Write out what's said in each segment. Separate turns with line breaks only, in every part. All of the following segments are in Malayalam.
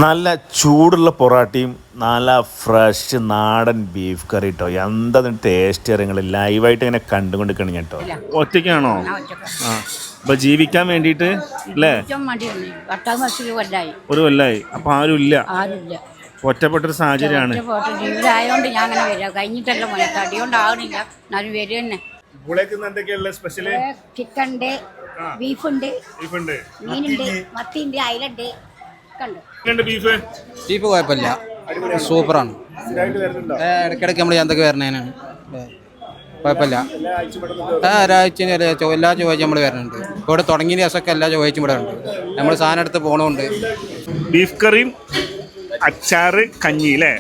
നല്ല ചൂടുള്ള പൊറാട്ടയും നല്ല ഫ്രഷ് നാടൻ ബീഫ് കറി കേട്ടോ. എന്താ ടേസ്റ്റ് നിങ്ങൾ ലൈവായിട്ട് ഇങ്ങനെ കണ്ടുകൊണ്ടിരിക്കണം കേട്ടോ. ഒറ്റയ്ക്കാണോ? ആ, അപ്പൊ ജീവിക്കാൻ വേണ്ടിയിട്ട് അല്ലേ? ഒരു കൊല്ലായി. അപ്പൊ ആരും ഇല്ല, ഒറ്റപ്പെട്ടൊരു സാഹചര്യമാണ്. സ്പെഷ്യല്
ചിക്കനുണ്ട്, ബീഫുണ്ട്, മീനുണ്ട്, മത്തിയുണ്ട്, അയലുണ്ട്.
ബീഫ് കുഴപ്പമില്ല, സൂപ്പറാണ്. ഇടയ്ക്കിടയ്ക്ക് നമ്മൾ എന്തൊക്കെ വരണേനാണ്, കുഴപ്പമില്ല. ഒരാഴ്ച എല്ലാ ചൊവ്വാഴ്ച നമ്മൾ വരുന്നുണ്ട്. ഇപ്പോൾ ഇവിടെ തുടങ്ങിയ ദിവസമൊക്കെ എല്ലാ ചൊവ്വാഴ്ചയും ഇവിടെ ഉണ്ട്. നമ്മൾ സാധനം എടുത്ത് പോകണമുണ്ട്.
ബീഫ് കറിയും അച്ചാറ് കഞ്ഞി അല്ലേ?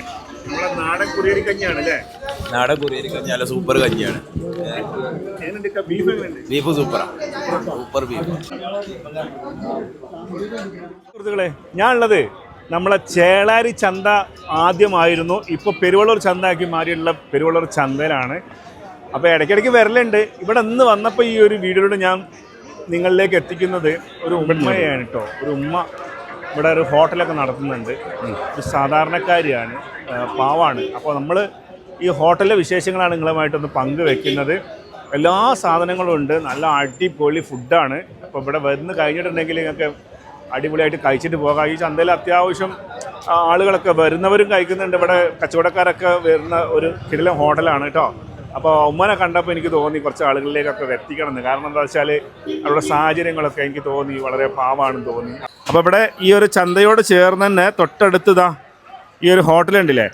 നാടൻ കുറിയരി കഞ്ഞിയാണ് അല്ലേ?
നാടൻ കുറിയരി കഞ്ഞി നല്ല സൂപ്പർ കഞ്ഞിയാണ്. ബീഫ് സൂപ്പറാണ്, സൂപ്പർ ബീഫ്.
സുഹൃത്തുക്കളെ, ഞാനുള്ളത് നമ്മളെ ചേളാരി ചന്ത ആദ്യമായിരുന്നു, ഇപ്പോൾ പെരുവള്ളൂർ ചന്തയാക്കി മാറിയിട്ടുള്ള പെരുവള്ളൂർ ചന്തയിലാണ്. അപ്പോൾ ഇടയ്ക്കിടയ്ക്ക് വരലുണ്ട്. ഇവിടെ ഇന്ന് വന്നപ്പോൾ ഈ ഒരു വീഡിയോയിലൂടെ ഞാൻ നിങ്ങളിലേക്ക് എത്തിക്കുന്നത് ഒരു ഉമ്മയാണ് കേട്ടോ. ഒരു ഉമ്മ ഇവിടെ ഒരു ഹോട്ടലൊക്കെ നടത്തുന്നുണ്ട്. ഒരു സാധാരണക്കാരിയാണ്, പാവാണ്. അപ്പോൾ നമ്മൾ ഈ ഹോട്ടലിലെ വിശേഷങ്ങളാണ് നിങ്ങളുമായിട്ടൊന്ന് പങ്കുവെക്കുന്നത്. എല്ലാ സാധനങ്ങളും ഉണ്ട്, നല്ല അടിപൊളി ഫുഡാണ്. അപ്പോൾ ഇവിടെ വന്ന് കഴിഞ്ഞിട്ടുണ്ടെങ്കിൽ നിങ്ങൾക്ക് അടിപൊളിയായിട്ട് കഴിച്ചിട്ട് പോകാം. ഈ ചന്തയിൽ അത്യാവശ്യം ആളുകളൊക്കെ വരുന്നവരും കഴിക്കുന്നുണ്ട്. ഇവിടെ കച്ചവടക്കാരൊക്കെ വരുന്ന ഒരു കിടിലൻ ഹോട്ടലാണ് കേട്ടോ. അപ്പോൾ ഉമ്മനെ കണ്ടപ്പോൾ എനിക്ക് തോന്നി കുറച്ച് ആളുകളിലേക്കൊക്കെ എത്തിക്കണം എന്ന്. കാരണം എന്താ വെച്ചാൽ അവരുടെ സാഹചര്യങ്ങളൊക്കെ എനിക്ക് തോന്നി വളരെ പാവമാണെന്ന് തോന്നി. അപ്പോൾ ഇവിടെ ഈ ഒരു ചന്തയോട് ചേർന്ന് തന്നെ തൊട്ടടുത്തതാ ഈ ഒരു ഹോട്ടലുണ്ടല്ലേ.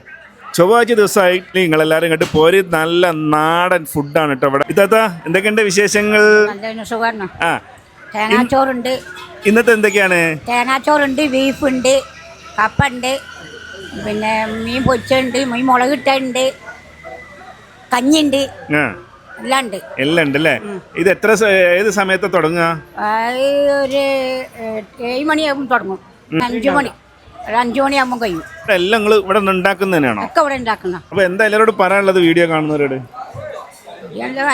ചൊവ്വാഴ്ച ദിവസമായിട്ട് നിങ്ങളെല്ലാവരും ഇങ്ങോട്ട് പോരി. നല്ല നാടൻ ഫുഡാണ് കേട്ടോ ഇവിടെ. ഇതാ എന്തൊക്കെയുണ്ട് വിശേഷങ്ങൾ? ആ,
തേങ്ങാച്ചോറുണ്ട്.
ഇന്നത്തെ എന്തൊക്കെയാണ്?
തേങ്ങാച്ചോറുണ്ട്, ബീഫുണ്ട്, കപ്പുണ്ട്, പിന്നെ മീൻ പൊരിച്ചുണ്ട്, മീൻ മുളകിട്ടുണ്ട്, കഞ്ഞിണ്ട്, എല്ലാം ഉണ്ട്.
എല്ലാം ഉണ്ട് അല്ലേ? ഇത് എത്ര ഏത് സമയത്ത് തുടങ്ങുക?
ഒരു 7 മണിയാകുമ്പോൾ തുടങ്ങും. 5 മണി, ഒരു 5 മണിയാകുമ്പോൾ കഴിയും.
എല്ലാം നിങ്ങൾ ഇവിടെ ഉണ്ടാക്കുന്ന തന്നെയാണോ?
ഒക്കെ ഇവിടെ ഉണ്ടാക്കുന്ന.
അപ്പൊ എന്താ എല്ലാവരോട് പറയാനുള്ളത് വീഡിയോ കാണുന്നവരോട്?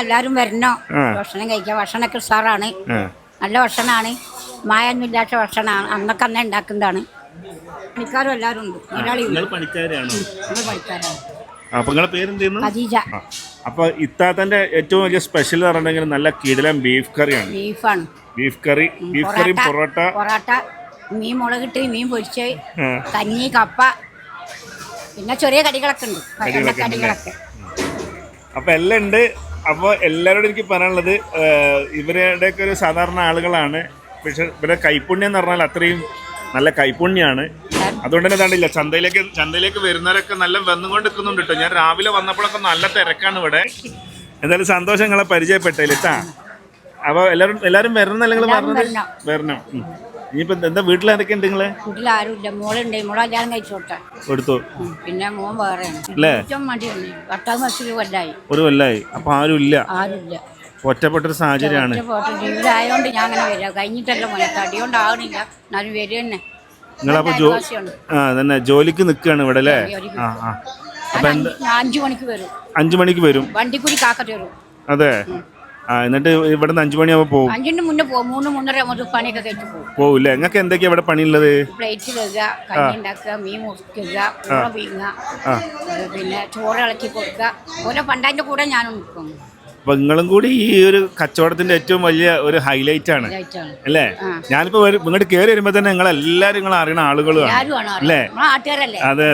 എല്ലാവരും വരണോ, ഭക്ഷണം കഴിക്കാം. ഭക്ഷണമൊക്കെ ഉഷാറാണ്, നല്ല ഭക്ഷണമാണ്, മായൊന്നും ഇല്ലാത്ത ഭക്ഷണമാണ്. അന്നൊക്കെ അന്നേ ഉണ്ടാക്കുന്നതാണ്. പണിക്കാരും എല്ലാവരും ഉണ്ട്.
പണിക്കാരാണ്.
പണിക്കാരാണ്.
അപ്പൊ നിങ്ങളെ പേരെന്തെയ്യുന്നു?
ഖദീജ.
അപ്പൊ ഇത്താത്തന്റെ ഏറ്റവും വലിയ സ്പെഷ്യൽ എന്ന് പറഞ്ഞിട്ടുണ്ടെങ്കിൽ നല്ല കിടിലൻ ബീഫ് കറിയാണ്.
ബീഫാണ്.
ബീഫ് കറി, പൊറോട്ട,
മീൻ മുളകിട്ട്, മീൻ പൊരിച്ച്, കഞ്ഞി, കപ്പ, പിന്നെ ചെറിയ കടികളൊക്കെ ഉണ്ട്, കടികളൊക്കെ.
അപ്പൊ എല്ലാം ഉണ്ട്. അപ്പോൾ എല്ലാവരോടും എനിക്ക് പറയാനുള്ളത്, ഇവരുടെയൊക്കെ ഒരു സാധാരണ ആളുകളാണ്. പക്ഷെ ഇവരുടെ കൈപ്പുണ്യം എന്ന് പറഞ്ഞാൽ അത്രയും നല്ല കൈപ്പുണ്യമാണ്. അതുകൊണ്ട് തന്നെ കണ്ടില്ല, ചന്തയിലേക്ക് വരുന്നവരൊക്കെ നല്ല വന്നുകൊണ്ട് നിൽക്കുന്നുണ്ട് കേട്ടോ. ഞാൻ രാവിലെ വന്നപ്പോഴൊക്കെ നല്ല തിരക്കാണ് ഇവിടെ. എന്തായാലും സന്തോഷം നിങ്ങളെ പരിചയപ്പെട്ടതിൽ കേട്ടാ. അപ്പോൾ എല്ലാവരും വരണം അല്ലെങ്കിൽ വരണം. ഇനിയിപ്പോ എന്താ വീട്ടിൽ എന്തൊക്കെ ഉണ്ട്? നിങ്ങളെ
വീട്ടിൽ ആരുമില്ല, മോളുണ്ട്. മോളെ കല്യാണം കഴിച്ചോട്ടെ
കൊടുത്തു.
പിന്നെ മോൻ വേറെയാണ്.
ഒരു കൊല്ലായി. അപ്പൊ ആരുമില്ല, ഒറ്റപ്പെട്ടൊരു സാഹചര്യമാണ്.
ജീവിതമായോണ്ട് ഞാൻ അങ്ങനെ വരിക. കഴിഞ്ഞിട്ടല്ല മോനെ, തടിയോണ്ടാവണില്ല, എന്നാലും വരിക തന്നെ.
നിങ്ങളപ്പോ തന്നെ ജോലിക്ക് നിൽക്കുകയാണ് ഇവിടെ അല്ലേ?
5 മണിക്ക് വരും.
5 മണിക്ക് വരും.
വണ്ടിക്കൂലി കാക്കത്ത് വരും.
അതെ. എന്നിട്ട് ഇവിടുന്ന് 5 മണിയാവുമ്പോ പോകും.
5-ന്റെ മുന്നേ പോകും. 3-3:30 ആകുമ്പോൾ പണിയൊക്കെ കഴിച്ച് പോകും.
പോകൂല്ലേ? നിങ്ങൾക്ക് എന്തൊക്കെയാ ഇവിടെ പണിയുള്ളത്?
പ്ലേറ്റ് കഴുകുക, കഞ്ഞി ഉണ്ടാക്കുക, മീൻ മുറിക്കുക, മുള വീങ്ങുക, പിന്നെ ചോറ് ഇളക്കി കൊടുക്കുക. ഓരോ പണ്ടാൻ്റെ കൂടെ ഞാനും നിൽക്കും.
അപ്പൊ നിങ്ങളും കൂടി ഈ ഒരു കച്ചവടത്തിന്റെ ഏറ്റവും വലിയ ഒരു ഹൈലൈറ്റ് ആണ് അല്ലേ? ഞാനിപ്പോ ഇങ്ങോട്ട് കയറി വരുമ്പോ തന്നെ നിങ്ങളെല്ലാരും അറിയണ ആളുകളാണ് അല്ലേ? അതെ.